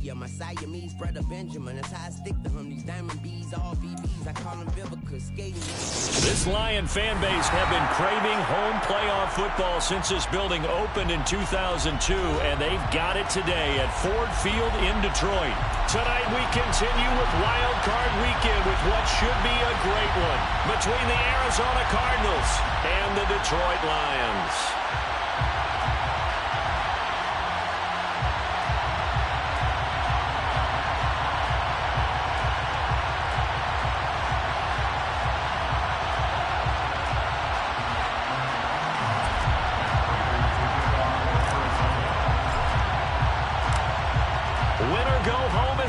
Yeah, my Siamese brother Benjamin, that's how I stick to him. These diamond bees, all BBs, I call them Vivica, skating. This Lion fan base have been craving home playoff football since this building opened in 2002, and they've got it today at Ford Field in Detroit. Tonight we continue with Wild Card Weekend with what should be a great one between the Arizona Cardinals and the Detroit Lions.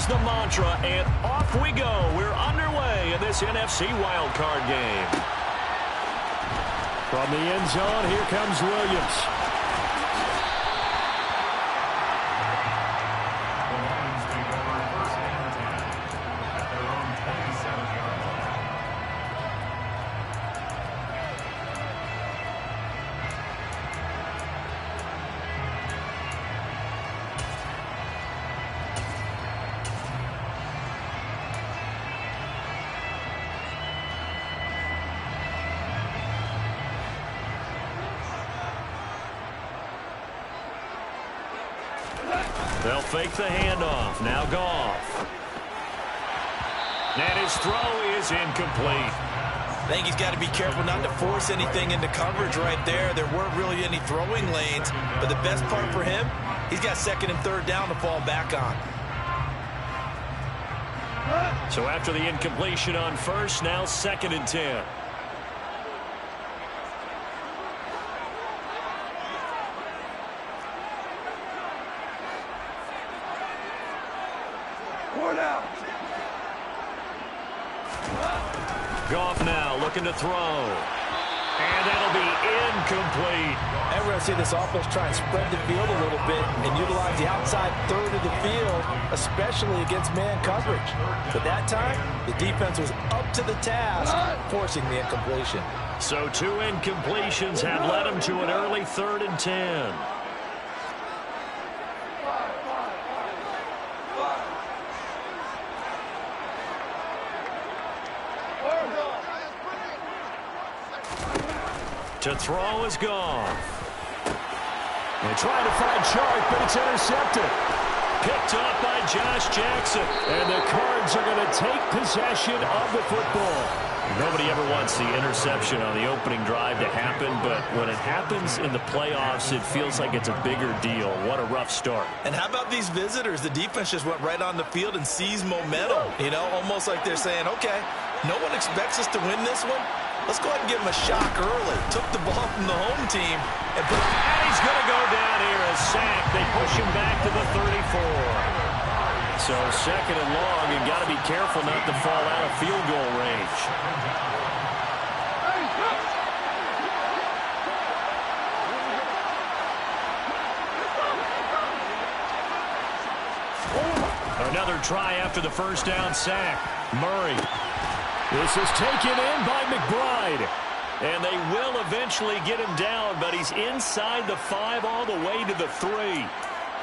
The mantra, and off we go. We're underway in this NFC wildcard game. From the end zone, here comes Williams. They'll fake the handoff. Now Goff. And his throw is incomplete. I think he's got to be careful not to force anything into coverage right there. There weren't really any throwing lanes, but the best part for him, he's got second and third down to fall back on. So after the incompletion on first, now second and 10. Goff now looking to throw. And that'll be incomplete. And we're going to see this offense try and spread the field a little bit and utilize the outside third of the field, especially against man coverage. But that time, the defense was up to the task, forcing the incompletion. So 2 incompletions have led him to an early 3rd and 10. To throw is Goff. They try to find Chark, but it's intercepted. Picked up by Josh Jackson. And the Cards are going to take possession of the football. Nobody ever wants the interception on the opening drive to happen, but when it happens in the playoffs, it feels like it's a bigger deal. What a rough start. And how about these visitors? The defense just went right on the field and seized momentum. You know, almost like they're saying, okay, no one expects us to win this one. Let's go ahead and give him a shock early. Took the ball from the home team. And he's going to go down here, a sack. They push him back to the 34. So second and long, and got to be careful not to fall out of field goal range. Another try after the first down sack. Murray. This is taken in by McBride. And they will eventually get him down, but he's inside the 5 all the way to the 3.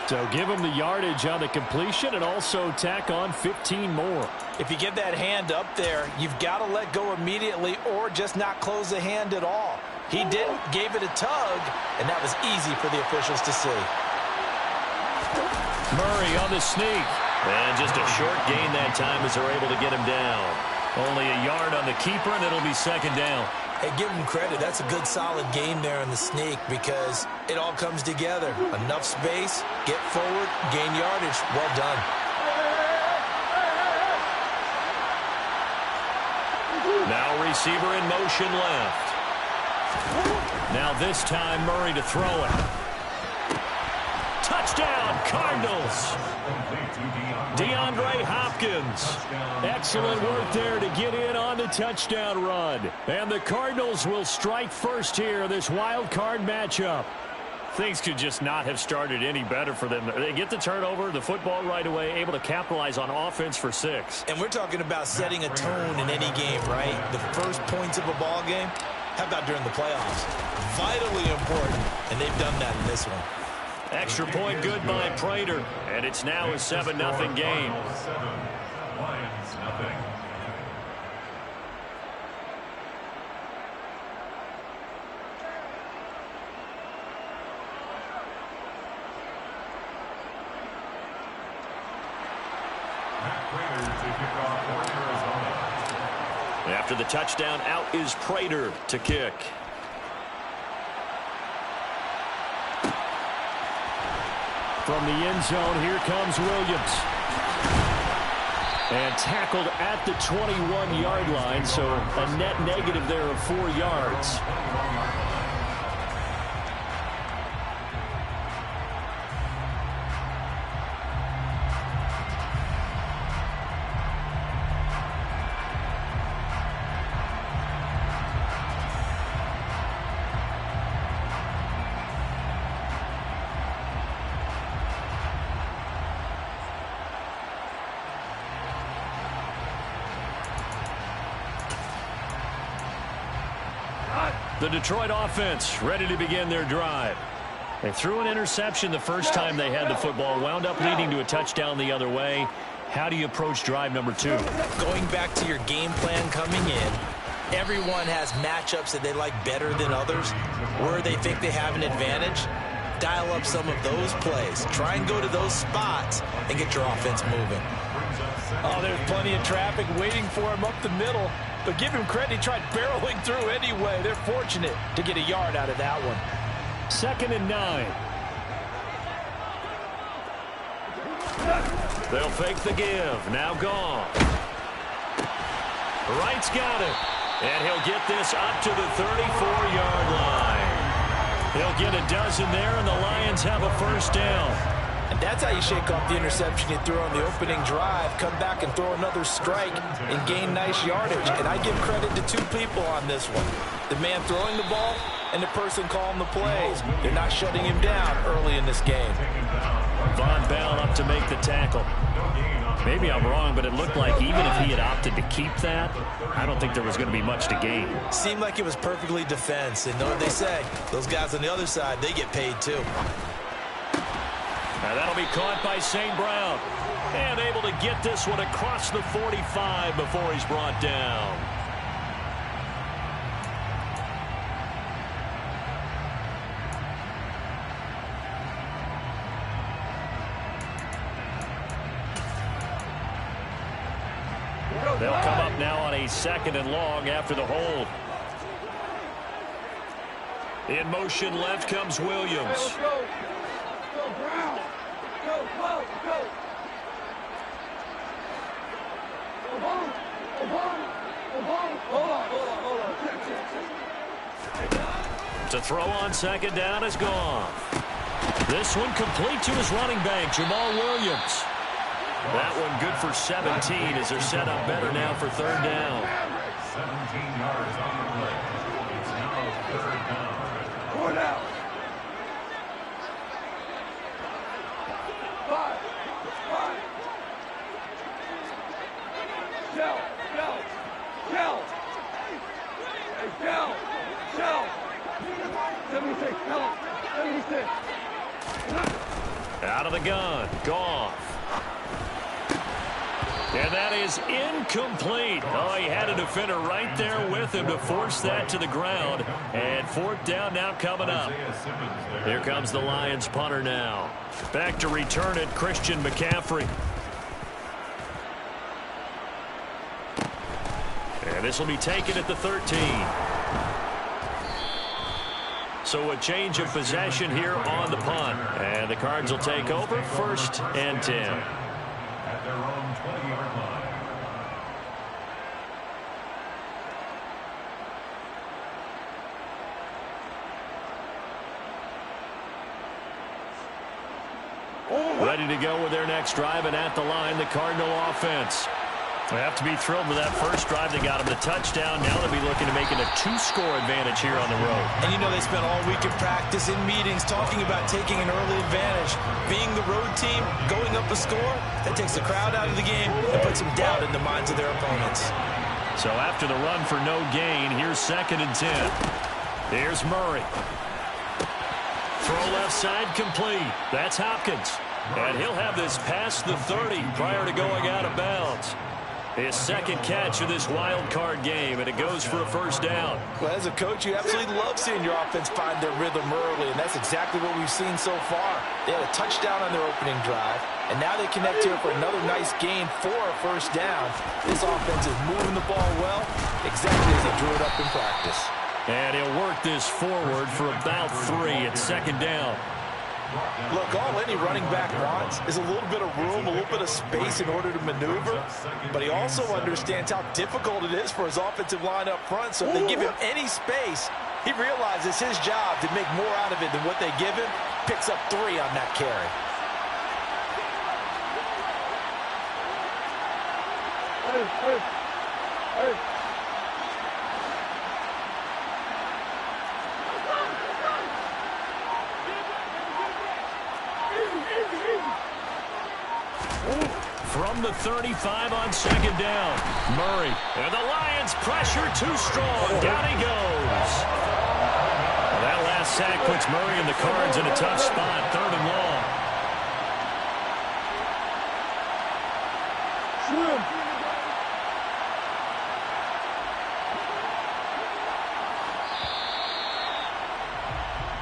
So give him the yardage on the completion and also tack on 15 more. If you get that hand up there, you've got to let go immediately or just not close the hand at all. He didn't, gave it a tug, and that was easy for the officials to see. Murray on the sneak. And just a short gain that time as they're able to get him down. Only a yard on the keeper, and it'll be second down. Hey, give him credit. That's a good, solid game there in the sneak because it all comes together. Enough space, get forward, gain yardage. Well done. Now receiver in motion left. Now this time Murray to throw it. Touchdown, Cardinals. DeAndre Hopkins. Excellent work there to get in on the touchdown run. And the Cardinals will strike first here in this wild card matchup. Things could just not have started any better for them. They get the turnover, the football right away, able to capitalize on offense for 6. And we're talking about setting a tone in any game, right? The first points of a ball game. How about during the playoffs? Vitally important, and they've done that in this one. Extra point good by Prater, and it's now a 7-0 game. Lions, nothing. After the touchdown, out is Prater to kick. From the end zone, here comes Williams. And tackled at the 21-yard line, so a net negative there of 4 yards. The Detroit offense ready to begin their drive. They threw an interception the first time they had the football, wound up leading to a touchdown the other way. How do you approach drive number 2? Going back to your game plan coming in, everyone has matchups that they like better than others, where they think they have an advantage. Dial up some of those plays. Try and go to those spots and get your offense moving. Oh, there's plenty of traffic waiting for him up the middle. But give him credit, he tried barreling through anyway. They're fortunate to get a yard out of that one. 2nd and 9. They'll fake the give. Now gone. Wright's got it. And he'll get this up to the 34-yard line. He'll get a dozen there, and the Lions have a first down. And that's how you shake off the interception you threw on the opening drive, come back and throw another strike and gain nice yardage. And I give credit to 2 people on this one. The man throwing the ball and the person calling the plays. They're not shutting him down early in this game. Von Bell up to make the tackle. Maybe I'm wrong, but it looked like even if he had opted to keep that, I don't think there was going to be much to gain. Seemed like it was perfectly defense. And know what they say, those guys on the other side, they get paid too. Now that'll be caught by St. Brown. And able to get this one across the 45 before he's brought down. They'll come up now on a 2nd and long after the hold. In motion left comes Williams. To throw on 2nd down is gone. This one complete to his running back, Jamal Williams. That one good for 17 as they're set up better now for 3rd down. 17 yards on the play. It's now 3rd down. 4 down. 5. Shell. Hey, Shell. 76. 76. Out of the gun. Goff. And that is incomplete. Oh, he had a defender right there with him to force that to the ground. And 4th down now coming up. Here comes the Lions punter now. Back to return it, Christian McCaffrey. And this will be taken at the 13. So a change of possession here on the punt. And the Cards will take over 1st and 10. At their own 20-yard line. Ready to go with their next drive, and at the line, the Cardinal offense. They have to be thrilled with that first drive. They got them the touchdown. Now they'll be looking to make it a 2-score advantage here on the road. And you know they spent all week in practice, in meetings, talking about taking an early advantage. Being the road team, going up a score, that takes the crowd out of the game and puts some doubt in the minds of their opponents. So after the run for no gain, here's 2nd and 10. Here's Murray. Throw left side complete. That's Hopkins. And he'll have this past the 30 prior to going out of bounds. His second catch of this wild card game, and it goes for a first down. Well, as a coach, you absolutely love seeing your offense find their rhythm early, and that's exactly what we've seen so far. They had a touchdown on their opening drive, and now they connect here for another nice game for a first down. This offense is moving the ball well, exactly as they drew it up in practice. And he'll work this forward for about 3 at second down. Look, all any running back wants is a little bit of room, a little bit of space in order to maneuver, but he also understands how difficult it is for his offensive line up front, so if they give him any space, he realizes his job to make more out of it than what they give him, picks up 3 on that carry. From the 35 on second down, Murray. And the Lions pressure too strong. Down he goes. Well, that last sack puts Murray and the Cards in a tough spot, 3rd and long.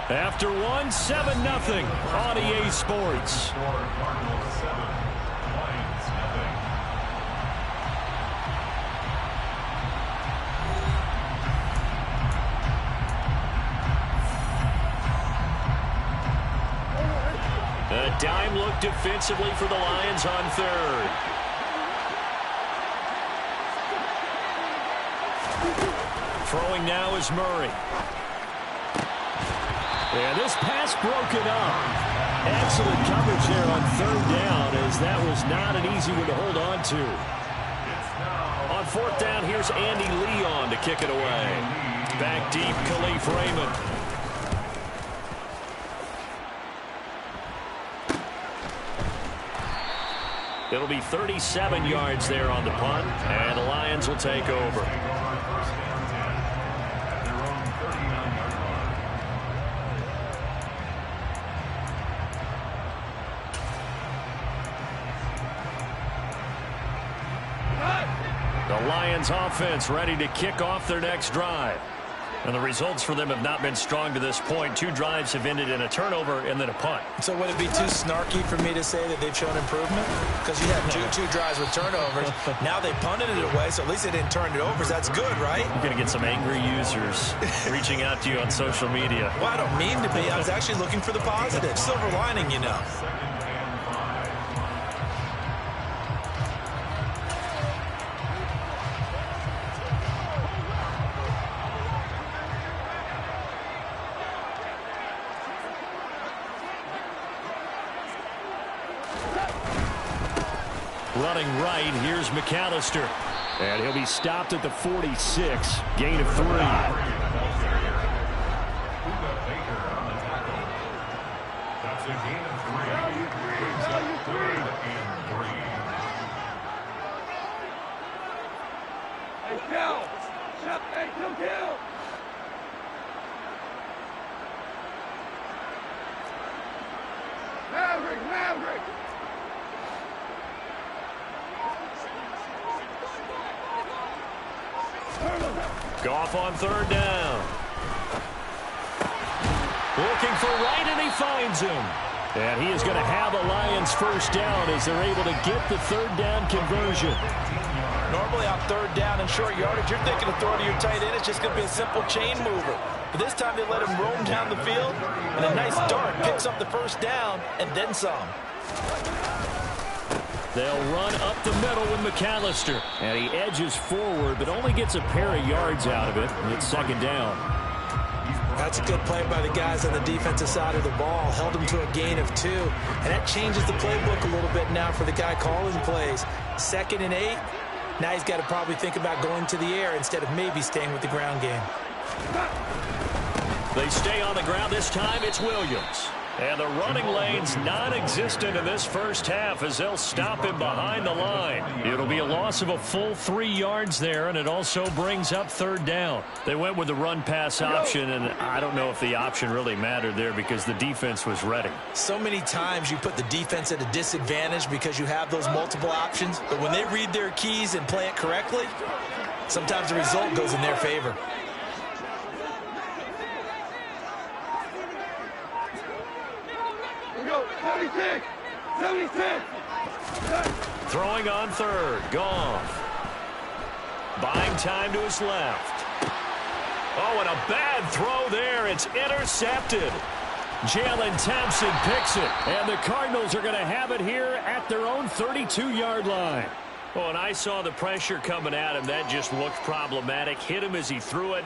After one, 7-0 on EA Sports. Cardinals 7, Lions nothing. A dime look defensively for the Lions on 3rd. Throwing now is Murray. And this pass broken up. Excellent coverage there on 3rd down, as that was not an easy one to hold on to. On 4th down, here's Andy Leon to kick it away. Back deep, Khalif Raymond. It'll be 37 yards there on the punt, and the Lions will take over. The Lions offense ready to kick off their next drive. And the results for them have not been strong to this point. 2 drives have ended in a turnover and then a punt. So would it be too snarky for me to say that they've shown improvement? Because you had two drives with turnovers. Now they punted it away, so at least they didn't turn it over. So that's good, right? You're going to get some angry users reaching out to you on social media. Well, I don't mean to be. I was actually looking for the positive. Silver lining, you know. Running right, here's McAllister. And he'll be stopped at the 46. Gain of 3. That's a gain of 3. Brings up 3rd and 3. Hey, kill! Hey, kill! Maverick! Goff on 3rd down. Looking for Wright, and he finds him. And he is going to have a Lions first down as they're able to get the 3rd down conversion. Normally on 3rd down and short yardage, you're thinking of throwing to your tight end. It's just going to be a simple chain mover. But this time they let him roam down the field, and a nice dart picks up the first down and then some. They'll run up the middle with McAllister. And he edges forward, but only gets a pair of yards out of it. And it's 2nd down. That's a good play by the guys on the defensive side of the ball. Held him to a gain of 2. And that changes the playbook a little bit now for the guy calling plays. 2nd and 8. Now he's got to probably think about going to the air instead of maybe staying with the ground game. They stay on the ground. This time it's Williams. And the running lane's non-existent in this first half as they'll stop him behind the line. It'll be a loss of a full 3 yards there, and it also brings up third down. They went with the run-pass option, and I don't know if the option really mattered there because the defense was ready. So many times you put the defense at a disadvantage because you have those multiple options, but when they read their keys and play it correctly, sometimes the result goes in their favor. We go. 76. 76. Throwing on third. Goff. Buying time to his left. Oh, and a bad throw there. It's intercepted. Jalen Thompson picks it. And the Cardinals are going to have it here at their own 32-yard line. Oh, and I saw the pressure coming at him. That just looked problematic. Hit him as he threw it.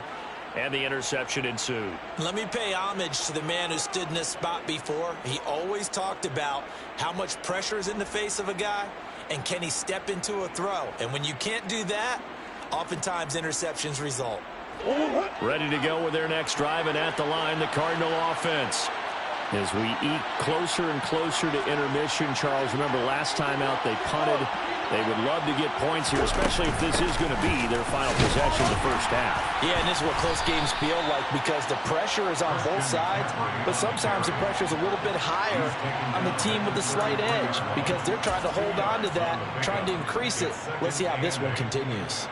And the interception ensued. Let me pay homage to the man who stood in this spot before. He always talked about how much pressure is in the face of a guy and can he step into a throw. And when you can't do that, oftentimes interceptions result. Ready to go with their next drive, and at the line, the Cardinal offense. As we eke closer and closer to intermission, Charles, remember last time out they punted. They would love to get points here, especially if this is going to be their final possession of the first half. Yeah, and this is what close games feel like because the pressure is on both sides, but sometimes the pressure is a little bit higher on the team with the slight edge because they're trying to hold on to that, trying to increase it. Let's see how this one continues.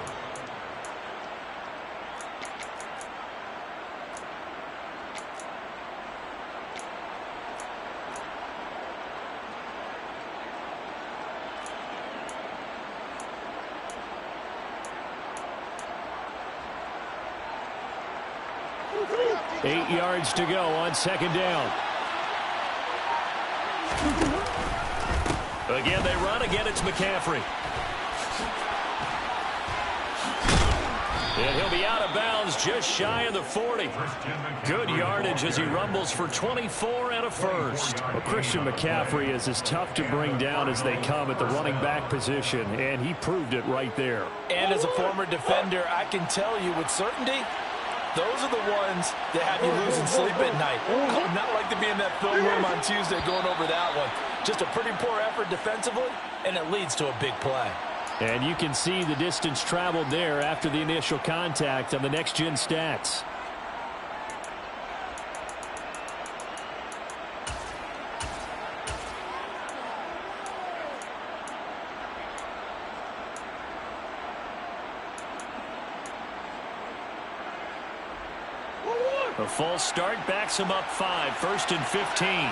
Eight yards to go on second down. Again, they run. Again, it's McCaffrey. And he'll be out of bounds just shy of the 40. Good yardage as he rumbles for 24 and a first. Well, Christian McCaffrey is as tough to bring down as they come at the running back position, and he proved it right there. And as a former defender, I can tell you with certainty, those are the ones that have you losing sleep at night. I would not like to be in that film room on Tuesday going over that one. Just a pretty poor effort defensively, and it leads to a big play. And you can see the distance traveled there after the initial contact on the next-gen stats. A false start backs him up 5, 1st and 15.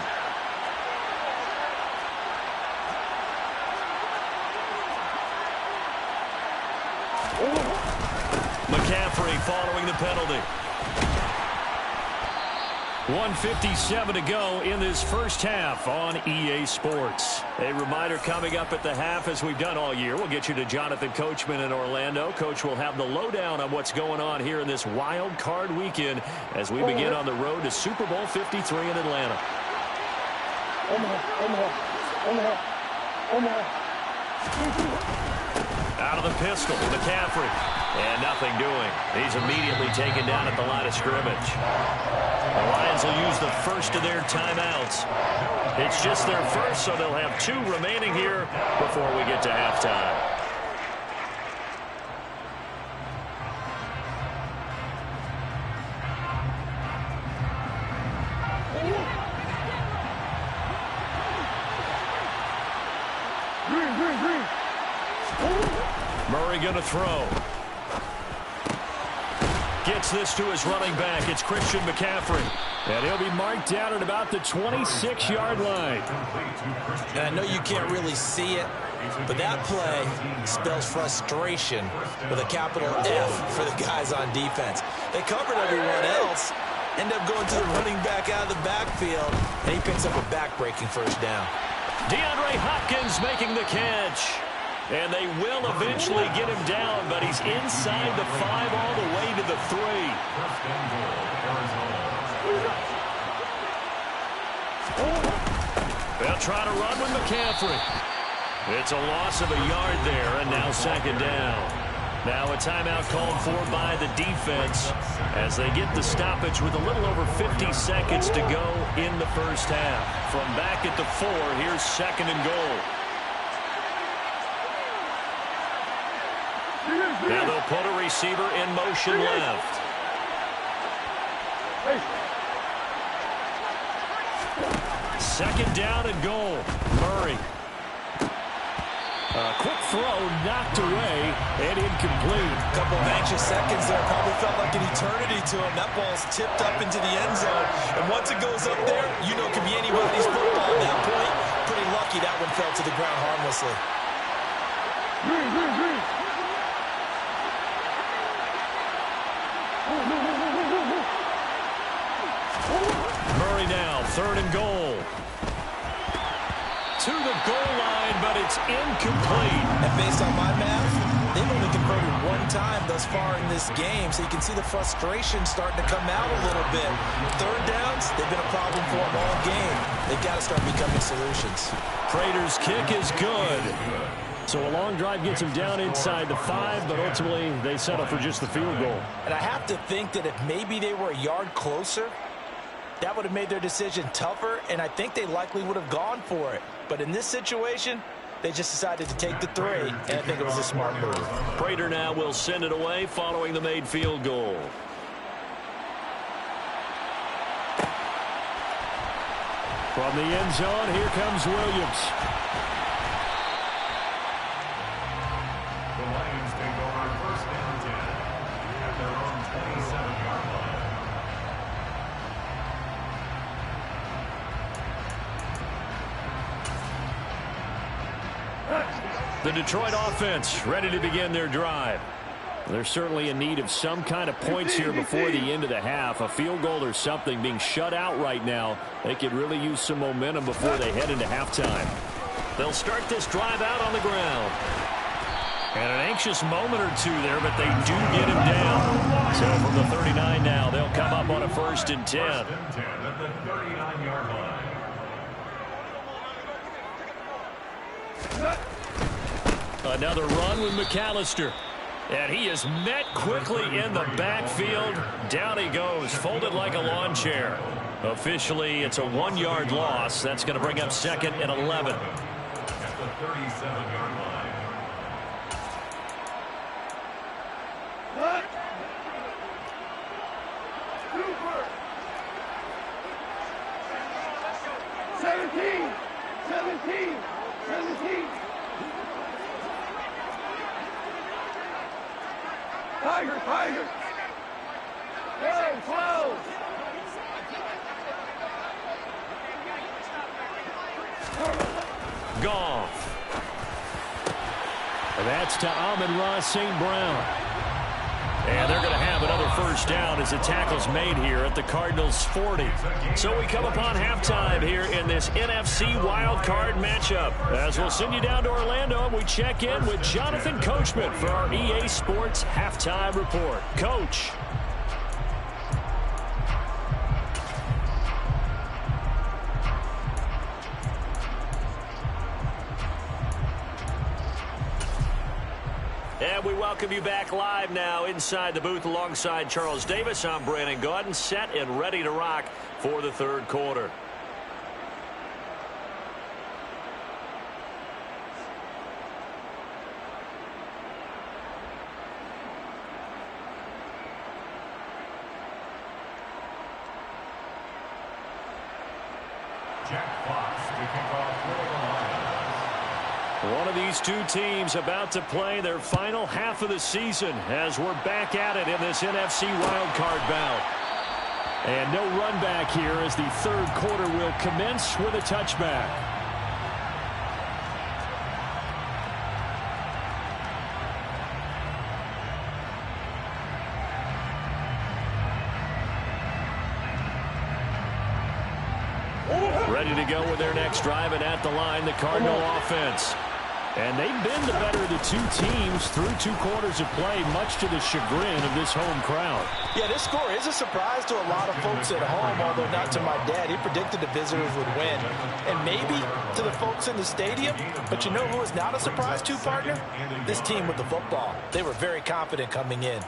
McCaffrey following the penalty. 1:57 to go in this first half on EA Sports. A reminder coming up at the half, as we've done all year. We'll get you to Jonathan Coachman in Orlando. Coach will have the lowdown on what's going on here in this wild card weekend as we begin on the road to Super Bowl 53 in Atlanta. Out of the pistol, McCaffrey. And nothing doing. He's immediately taken down at the line of scrimmage. The Lions will use the first of their timeouts. It's just their first, so they'll have 2 remaining here before we get to halftime. Murray going to throw. Gets this to his running back. It's Christian McCaffrey. And he'll be marked down at about the 26-yard line. And I know you can't really see it, but that play spells frustration with a capital F for the guys on defense. They covered everyone else, end up going to the running back out of the backfield, and he picks up a back-breaking first down. DeAndre Hopkins making the catch. And they will eventually get him down, but he's inside the 5 all the way to the 3. They'll try to run with McCaffrey. It's a loss of a yard there, and now second down. Now a timeout called for by the defense as they get the stoppage with a little over 50 seconds to go in the first half. From back at the 4, here's 2nd and goal. Now they'll put a receiver in motion left. Second down and goal. Murray. A quick throw knocked away and incomplete. A couple of anxious seconds there. Probably felt like an eternity to him. That ball's tipped up into the end zone. And once it goes up there, you know it can be anybody's football at that point. Pretty lucky that one fell to the ground harmlessly. Murray now, 3rd and goal. To the goal line, but it's incomplete. And based on my math, they've only converted one time thus far in this game, so you can see the frustration starting to come out a little bit. 3rd downs, they've been a problem for them all game. They've got to start becoming solutions. Prater's kick is good. So a long drive gets them down inside the 5, but ultimately they settle for just the field goal. And I have to think that if maybe they were a yard closer, that would have made their decision tougher, and I think they likely would have gone for it. But in this situation, they just decided to take the 3, and I think it was a smart move. Prater now will send it away following the made field goal. From the end zone, here comes Williams. The Lions take over 1st and 10 at their own 27-yard line. The Detroit offense ready to begin their drive. They're certainly in need of some kind of points here before the end of the half. A field goal or something being shut out right now. They could really use some momentum before they head into halftime. They'll start this drive out on the ground. And an anxious moment or two there, but they do get him down. So from the 39 now, they'll come up on a 1st and 10. 1st and 10 at the 39-yard line. Another run with McAllister. And he is met quickly in the backfield. Down he goes, folded like a lawn chair. Officially, it's a 1-yard loss. That's going to bring up 2nd and 11. At the 37-yard line. Super. 17. 17. 17. Tiger, Tiger. 12. Goff. And that's to Amon-Ra St. Brown. And they're going to have another 1st down as the tackle's made here at the Cardinals' 40. So we come upon halftime here in this NFC wildcard matchup. As we'll send you down to Orlando, and we check in with Jonathan Coachman for our EA Sports Halftime Report. Coach. And we welcome you back live now inside the booth alongside Charles Davis. I'm Brandon Gaudin, set and ready to rock for the 3rd quarter. Jack Fox to kick off for the Lions. One of these two teams about to play their final half of the season as we're back at it in this NFC wildcard bout. And no run back here as the 3rd quarter will commence with a touchback. Ready to go with their next drive, and at the line, the Cardinal offense. And they've been the better of the two teams through 2 quarters of play, much to the chagrin of this home crowd. Yeah, this score is a surprise to a lot of folks at home, although not to my dad. He predicted the visitors would win. And maybe to the folks in the stadium. But you know who is not a surprise to, partner? This team with the football. They were very confident coming in.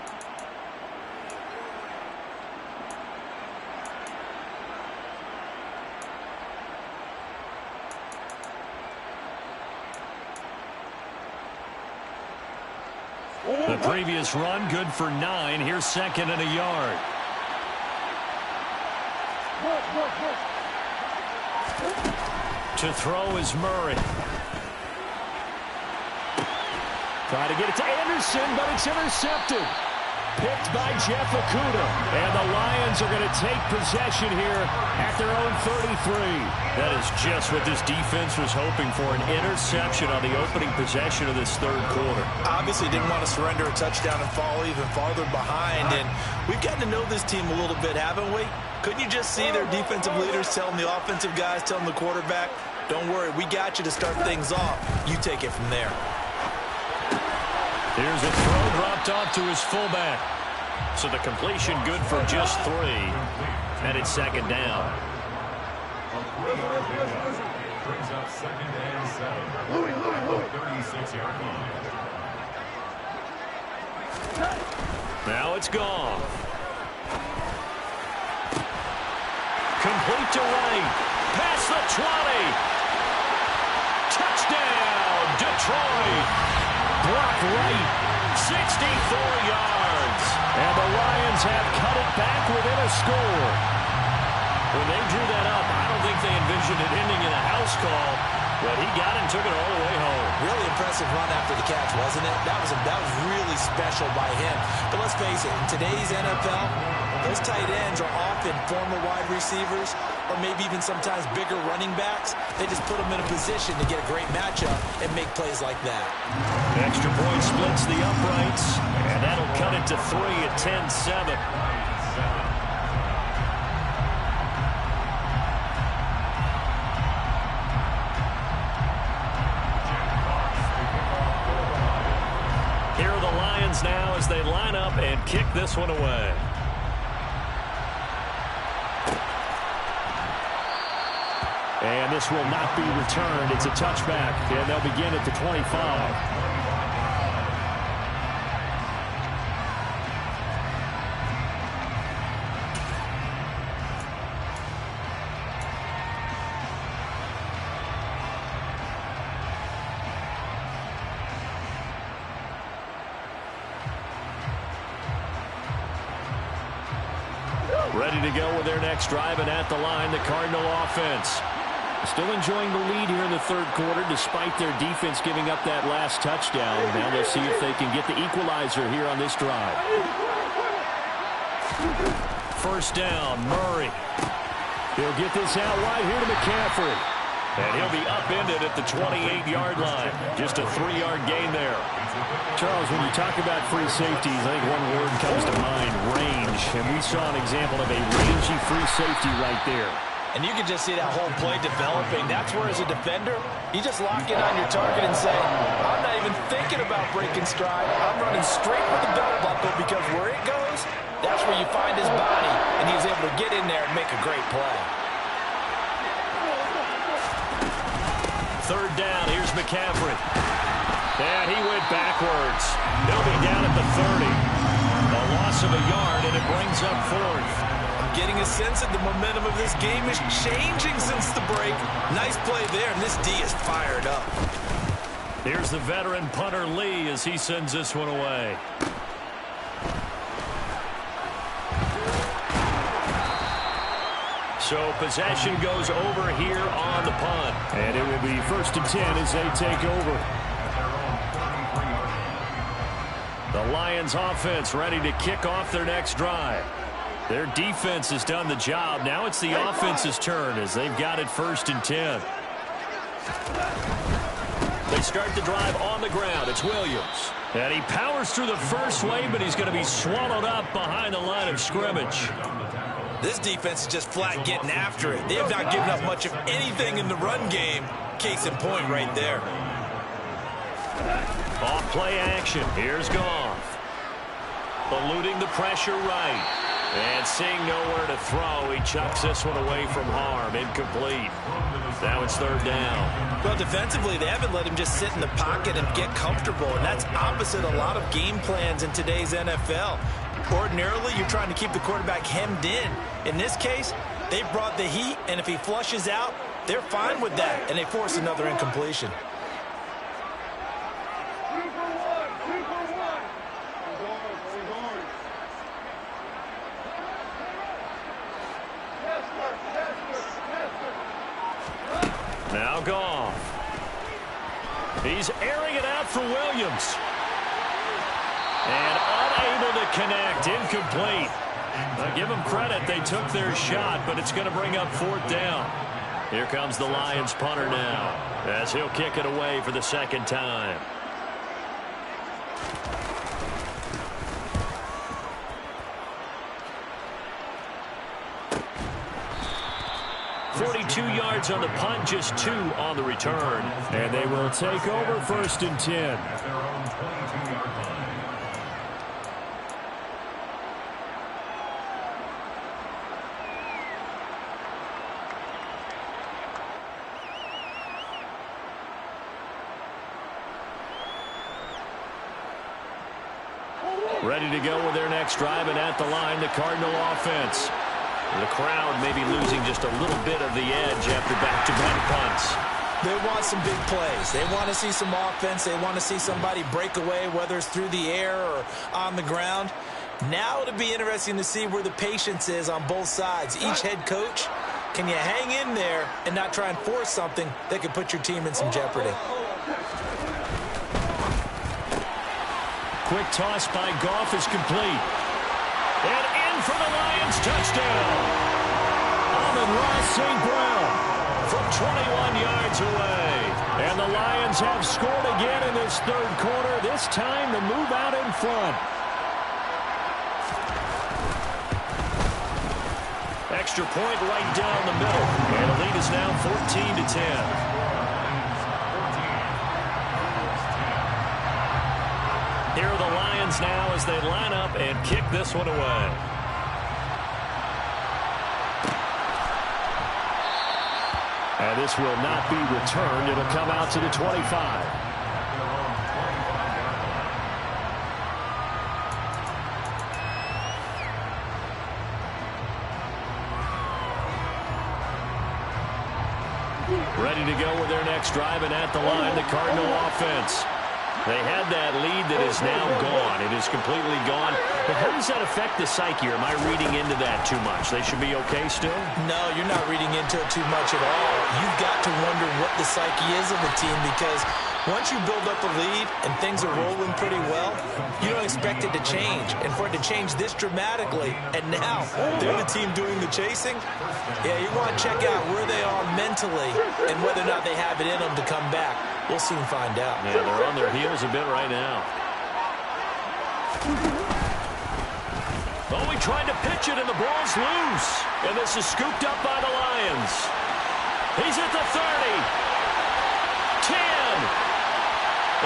The previous run, good for 9. Here's 2nd and a yard. To throw is Murray. Try to get it to Anderson, but it's intercepted. Picked by Jeff Okudah. And the Lions are going to take possession here at their own 33. That is just what this defense was hoping for, an interception on the opening possession of this 3rd quarter. Obviously didn't want to surrender a touchdown and fall even farther behind. And we've gotten to know this team a little bit, haven't we? Couldn't you just see their defensive leaders telling the offensive guys, telling the quarterback, don't worry, we got you to start things off. You take it from there. Here's a throw dropped off to his fullback. So the completion good for just 3. And it's 2nd down. Brings up 2nd and 7. 36-yard line. Now it's gone. Complete to Wright. Past the 20. Touchdown, Detroit. Brock Wright, 64 yards. And the Lions have cut it back within a score. When they drew that up, I don't think they envisioned it ending in a house call, but he got it and took it all the way home. Really impressive run after the catch, wasn't it? That was really special by him. But let's face it, in today's NFL, those tight ends are often former wide receivers or maybe even sometimes bigger running backs. They just put them in a position to get a great matchup and make plays like that. Extra point splits the uprights, and that'll cut it to 3 at 10-7. Here are the Lions now as they line up and kick this one away. And this will not be returned. It's a touchback, and they'll begin at the 25. Ready to go with their next drive, and at the line, the Cardinal offense. Still enjoying the lead here in the 3rd quarter despite their defense giving up that last touchdown. Now they'll see if they can get the equalizer here on this drive. 1st down, Murray. He'll get this out wide here to McCaffrey. And he'll be upended at the 28-yard line. Just a 3-yard gain there. Charles, when you talk about free safeties, I think one word comes to mind, range. And we saw an example of a rangy free safety right there. And you can just see that whole play developing. That's where, as a defender, you just lock in on your target and say, I'm not even thinking about breaking stride. I'm running straight with the belt buckle because where it goes, that's where you find his body. And he was able to get in there and make a great play. 3rd down, here's McCaffrey. And he went backwards. He'll be down at the 30. A loss of a yard, and it brings up 4th. Getting a sense that the momentum of this game is changing since the break. Nice play there, and this D is fired up. Here's the veteran punter Lee as he sends this one away. So possession goes over here on the punt. And it will be 1st and 10 as they take over. The Lions offense ready to kick off their next drive. Their defense has done the job. Now it's the offense's turn as they've got it 1st and 10. They start the drive on the ground. It's Williams. And he powers through the first wave, but he's going to be swallowed up behind the line of scrimmage. This defense is just flat getting after it. They have not given up much of anything in the run game. Case in point right there. Off play action. Here's Goff. Eluding the pressure right. And seeing nowhere to throw, he chucks this one away from harm. Incomplete. Now it's third down. Well, defensively, they haven't let him just sit in the pocket and get comfortable, and that's opposite a lot of game plans in today's NFL. Ordinarily, you're trying to keep the quarterback hemmed in. In this case, they brought the heat, and if he flushes out, they're fine with that, and they force another incompletion. Now Goff. He's airing it out for Williams. And unable to connect. Incomplete. Now give them credit. They took their shot, but it's going to bring up fourth down. Here comes the Lions punter now, as he'll kick it away for the second time. Yards on the punt, just 2 on the return. And they will take over first and 10. At their own 22-yard line. Ready to go with their next drive, and at the line, the Cardinal offense. The crowd may be losing just a little bit of the edge after back-to-back punts. They want some big plays. They want to see some offense. They want to see somebody break away, whether it's through the air or on the ground. Now it'll be interesting to see where the patience is on both sides. Each head coach, can you hang in there and not try and force something that could put your team in some jeopardy? Quick toss by Goff is complete. And in for the Lions, touchdown. Amon-Ra St. Brown from 21 yards away. And the Lions have scored again in this third quarter. This time to move out in front. Extra point right down the middle. And the lead is now 14-10. Here are the Lions now as they line up and kick this one away. And this will not be returned. It'll come out to the 25. Ready to go with their next drive, and at the line, the Cardinal offense. They had that lead that is now gone. It is completely gone. But how does that affect the psyche? Or am I reading into that too much? They should be okay still? No, you're not reading into it too much at all. You've got to wonder what the psyche is of a team, because once you build up a lead and things are rolling pretty well, you don't expect it to change. And for it to change this dramatically, and now they're the team doing the chasing, yeah, you want to check out where they are mentally and whether or not they have it in them to come back. We'll soon find out. Yeah, they're on their heels a bit right now. Oh, he tried to pitch it, and the ball's loose. And this is scooped up by the Lions. He's at the 30. 10.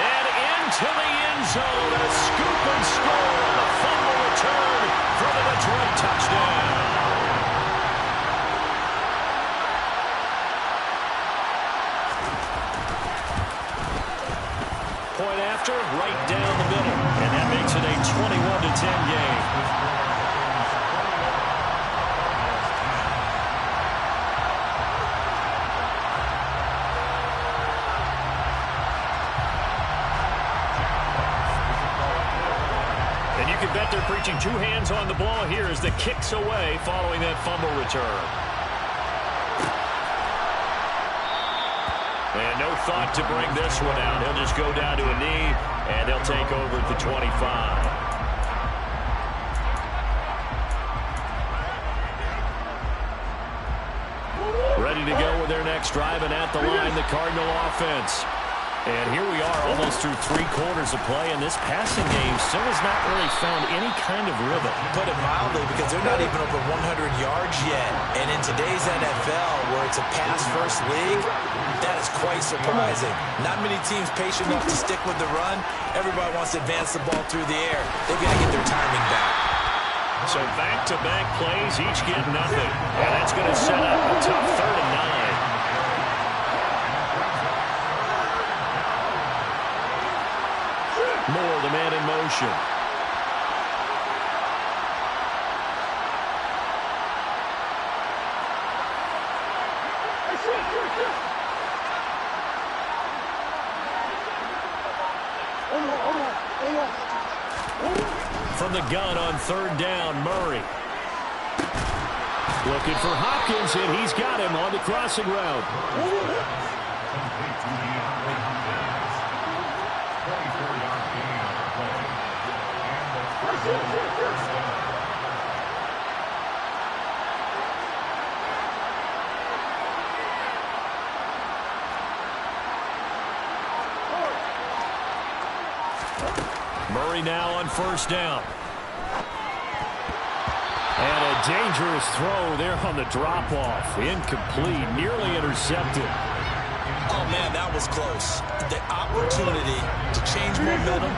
And into the end zone. A scoop and score on the fumble return for the Detroit touchdown. Point after, right down the middle. And that makes it a 21-10 game. And you can bet they're preaching two hands on the ball here as the kick's away following that fumble return. And no thought to bring this one out. He'll just go down to a knee, and they'll take over at the 25. Ready to go with their next drive, and at the line, the Cardinal offense. And here we are almost through 3 quarters of play, and this passing game still has not really found any kind of rhythm. Put it mildly, because they're not even over 100 yards yet. And in today's NFL, where it's a pass-first league, that is quite surprising. Not many teams patient enough to stick with the run. Everybody wants to advance the ball through the air. They've got to get their timing back. So back-to-back plays, each get nothing. And that's going to set up a tough 3rd and 9. Moore, the man in motion. From the gun on 3rd down, Murray. Looking for Hopkins, and he's got him on the crossing route. Murray now on 1st down. And a dangerous throw there on the drop-off. Incomplete, nearly intercepted. Oh, man, that was close. The opportunity to change momentum,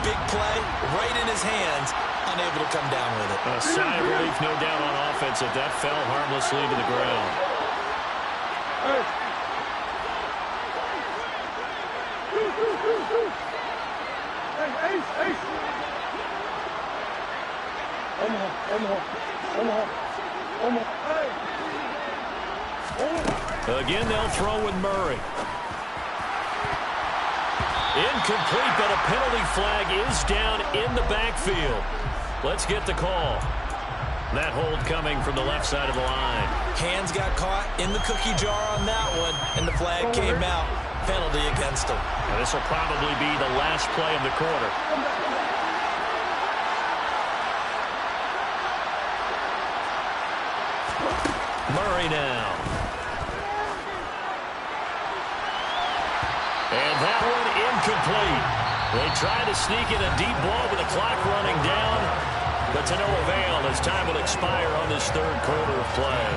big play, right in his hands, unable to come down with it. A sigh of relief, no doubt, on offense, if that fell harmlessly to the ground. Again, they'll throw with Murray. Incomplete, but a penalty flag is down in the backfield. Let's get the call. That hold coming from the left side of the line. Hands got caught in the cookie jar on that one, and the flag came out. Penalty against him. Now, this will probably be the last play of the quarter. Murray now. And that one incomplete. They tried to sneak in a deep ball with the clock running down, but to no avail as time will expire on this 3rd quarter of play.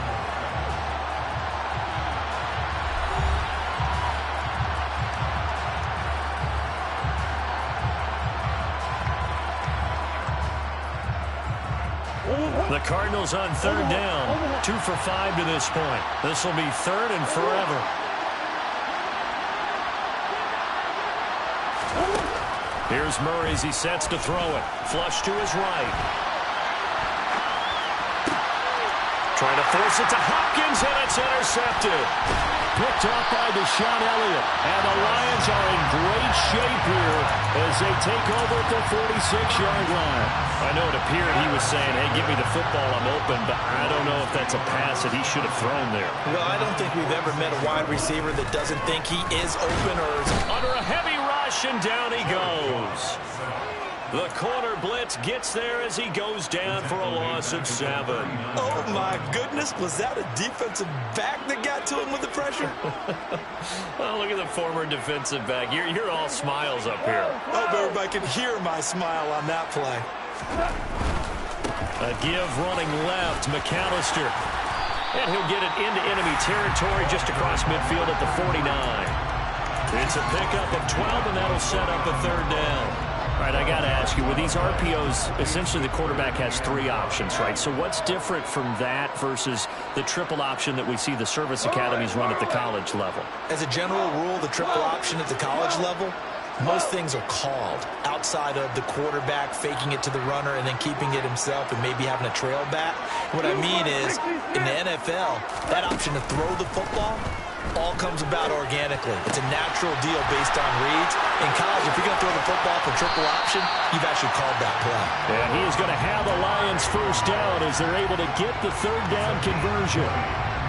The Cardinals on 3rd down, 2 for 5 to this point. This will be 3rd and forever. Here's Murray as he sets to throw it. Flush to his right. Trying to force it to Hopkins, and it's intercepted. Picked off by Deshaun Elliott. And the Lions are in great shape here as they take over at the 46-yard line. I know it appeared he was saying, hey, give me the football, I'm open, but I don't know if that's a pass that he should have thrown there. Well, I don't think we've ever met a wide receiver that doesn't think he is open or is under a heavy rush, and down he goes. The corner blitz gets there as he goes down for a loss of 7. Oh, my goodness. Was that a defensive back that got to him with the pressure? Well, look at the former defensive back. You're all smiles up here. I hope everybody can hear my smile on that play. A give running left, McAllister. And he'll get it into enemy territory just across midfield at the 49. It's a pickup of 12, and that'll set up a 3rd down. All right, I got to ask you, with these RPOs, essentially the quarterback has 3 options, right? So what's different from that versus the triple option that we see the service academies run at the college level? As a general rule, the triple option at the college level, most things are called outside of the quarterback faking it to the runner and then keeping it himself and maybe having a trail back. What I mean is, in the NFL, that option to throw the football all comes about organically. It's a natural deal based on reads. In college, if you're going to throw the football for triple option, you've actually called that play. And he is going to have the Lions 1st down as they're able to get the 3rd down conversion.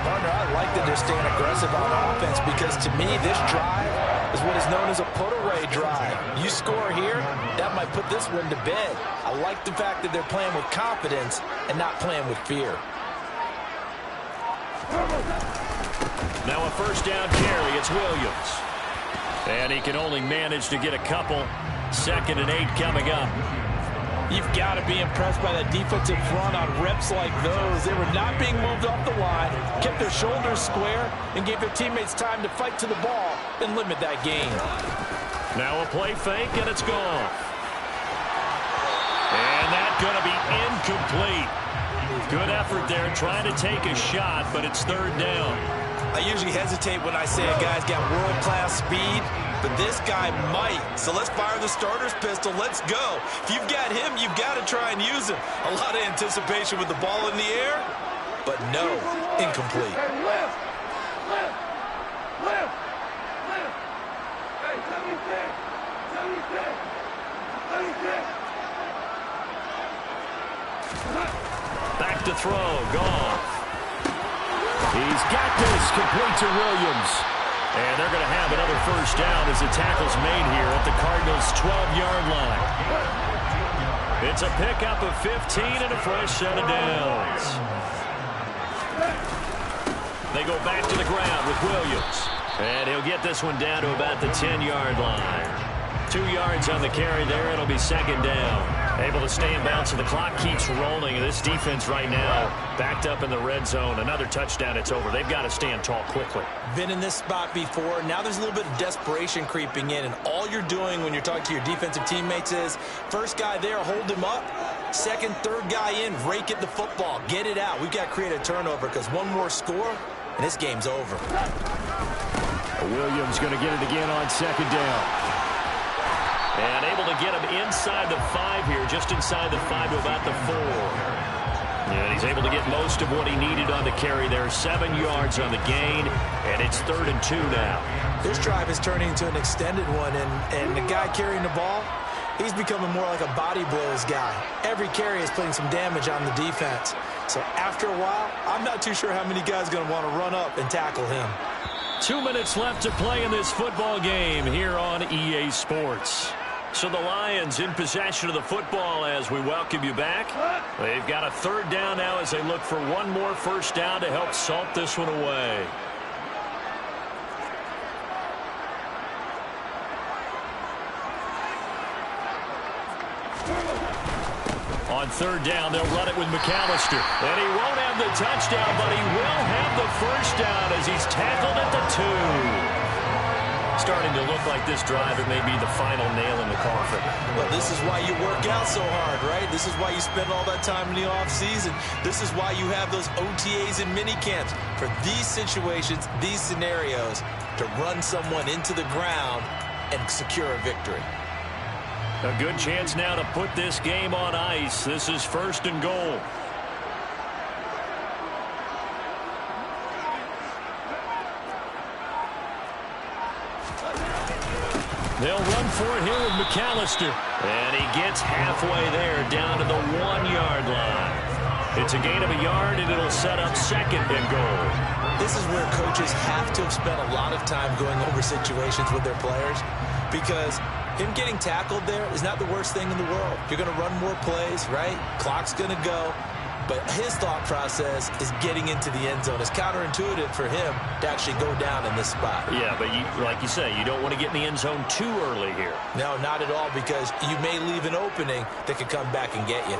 Partner, I like that they're staying aggressive on offense because to me, this drive is what is known as a put-away drive. You score here, that might put this one to bed. I like the fact that they're playing with confidence and not playing with fear. Now a 1st down carry. It's Williams. And he can only manage to get a couple. 2nd and 8 coming up. You've got to be impressed by that defensive front on reps like those. They were not being moved off the line, kept their shoulders square, and gave their teammates time to fight to the ball and limit that gain. Now a play fake, and it's gone. And that's going to be incomplete. Good effort there, trying to take a shot, but it's 3rd down. I usually hesitate when I say a guy's got world-class speed, but this guy might. So let's fire the starter's pistol. Let's go. If you've got him, you've got to try and use him. A lot of anticipation with the ball in the air, but no, incomplete. Hey, left. Hey, 76. 76. Back to throw. Gone. He's got this. Complete to Williams. And they're going to have another 1st down as the tackle's made here at the Cardinals' 12-yard line. It's a pickup of 15 and a fresh set of downs. They go back to the ground with Williams. And he'll get this one down to about the 10-yard line. 2 yards on the carry there. It'll be 2nd down. Able to stay in bounds, and the clock keeps rolling. This defense right now backed up in the red zone. Another touchdown, it's over. They've got to stand tall quickly. Been in this spot before. Now there's a little bit of desperation creeping in, and all you're doing when you're talking to your defensive teammates is, first guy there, hold him up. 2nd, 3rd guy in, rake at the football. Get it out. We've got to create a turnover because one more score, and this game's over. Williams going to get it again on 2nd down. And able to get him inside the 5 here, just inside the 5 to about the 4. And he's able to get most of what he needed on the carry there. 7 yards on the gain, and it's 3rd and 2 now. This drive is turning into an extended one, and the guy carrying the ball, he's becoming more like a body blows guy. Every carry is putting some damage on the defense. So after a while, I'm not too sure how many guys are going to want to run up and tackle him. 2 minutes left to play in this football game here on EA Sports. So the Lions in possession of the football as we welcome you back. They've got a 3rd down now as they look for one more 1st down to help salt this one away. On 3rd down, they'll run it with McAllister. And he won't have the touchdown, but he will have the 1st down as he's tackled at the 2. Starting to look like this drive, it may be the final nail in the coffin. Well, this is why you work out so hard, right? This is why you spend all that time in the offseason. This is why you have those OTAs and mini camps. For these situations, these scenarios, to run someone into the ground and secure a victory. A good chance now to put this game on ice. This is 1st and goal. They'll run for it here with McAllister. And he gets halfway there down to the 1-yard line. It's a gain of a yard, and it'll set up 2nd and goal. This is where coaches have to have spent a lot of time going over situations with their players, because him getting tackled there is not the worst thing in the world. You're going to run more plays, right? Clock's going to go. But his thought process is getting into the end zone. It's counterintuitive for him to actually go down in this spot. Yeah, but like you say, you don't want to get in the end zone too early here. No, not at all, because you may leave an opening that could come back and get you.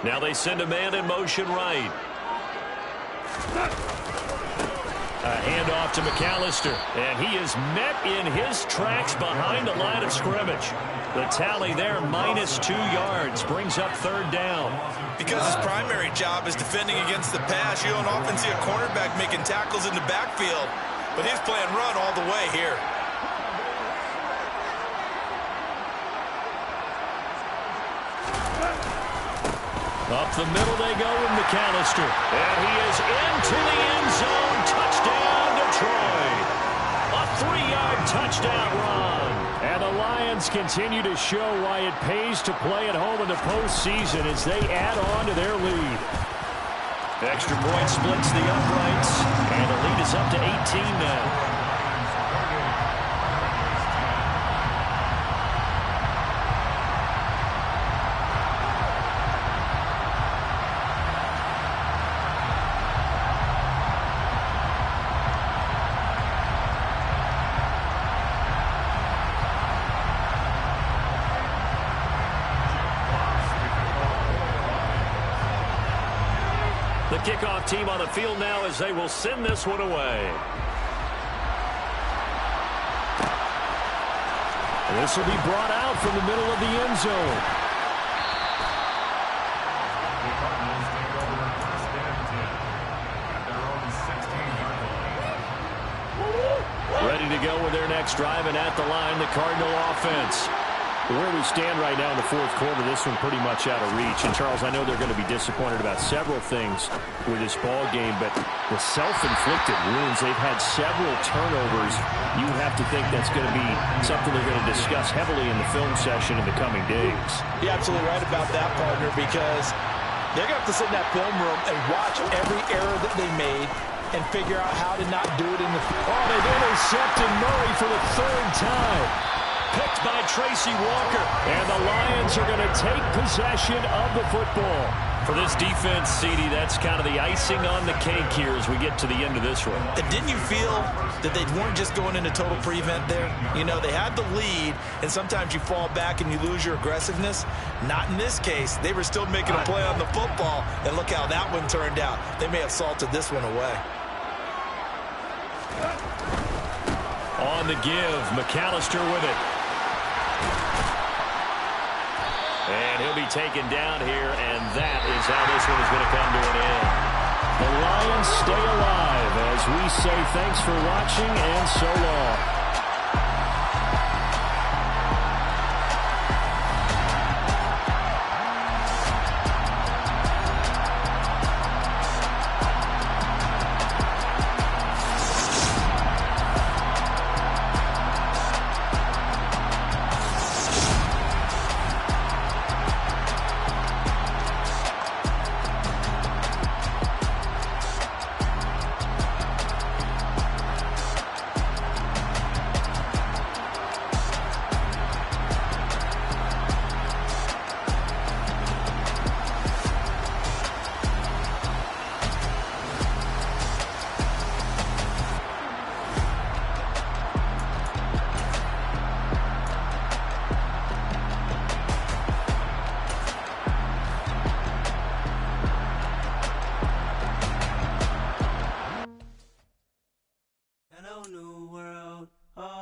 Now they send a man in motion right. A handoff to McAllister, and he is met in his tracks behind the line of scrimmage. The tally there, -2 yards, brings up 3rd down. Because his primary job is defending against the pass, you don't often see a cornerback making tackles in the backfield, but he's playing run all the way here. Up the middle they go with McAllister. And he is into the end zone. Touchdown, Detroit. A 3-yard touchdown run. And the Lions continue to show why it pays to play at home in the postseason as they add on to their lead. Extra point splits the uprights. And the lead is up to 18 now. The kickoff team on the field now as they will send this one away. This will be brought out from the middle of the end zone. The Cardinals take over first and 10 at their own 16-yard line. Ready to go with their next drive, and at the line, the Cardinal offense. Where we stand right now in the fourth quarter, this one pretty much out of reach. And, Charles, I know they're going to be disappointed about several things with this ball game, but the self-inflicted wounds, they've had several turnovers. You have to think that's going to be something they're going to discuss heavily in the film session in the coming days. You're absolutely right about that, partner, because they're going to have to sit in that film room and watch every error that they made and figure out how to not do it in the field. Oh, they've intercepted Murray for the third time. Picked by Tracy Walker. And the Lions are going to take possession of the football. For this defense, CD, that's kind of the icing on the cake here as we get to the end of this one. And didn't you feel that they weren't just going into total prevent there? You know, they had the lead, and sometimes you fall back and you lose your aggressiveness. Not in this case. They were still making a play on the football, and look how that one turned out. They may have salted this one away. On the give, McAllister with it. And he'll be taken down here, and that is how this one is going to come to an end. The Lions stay alive as we say thanks for watching and so long.